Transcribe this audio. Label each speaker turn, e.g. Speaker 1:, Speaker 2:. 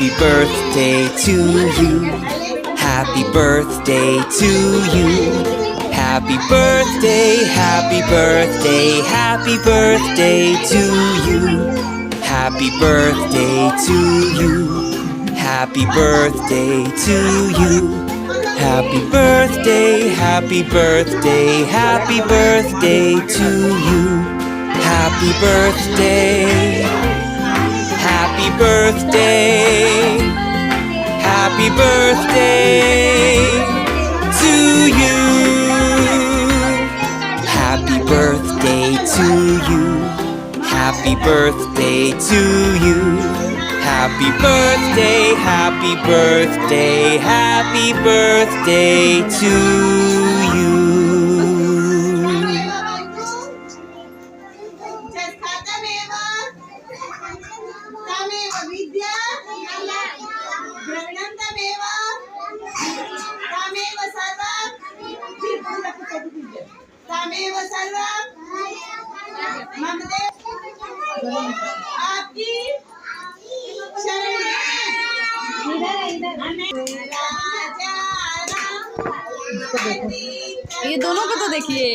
Speaker 1: Happy birthday to you. Happy birthday to you. Happy birthday, happy birthday, happy birthday to you. Happy birthday to you. Happy birthday to you. Happy birthday, happy birthday, happy birthday to you. Happy birthday, happy birthday, happy birthday to you. Happy birthday to you. Happy birthday to you. Happy birthday, happy birthday, happy birthday to you.
Speaker 2: तमेव विद्या ग्रहणन्तमेव तमेव सर्वं तमेव सर्वं ममते आपकी शरण राजा राम
Speaker 3: ये दोनों को तो देखिए।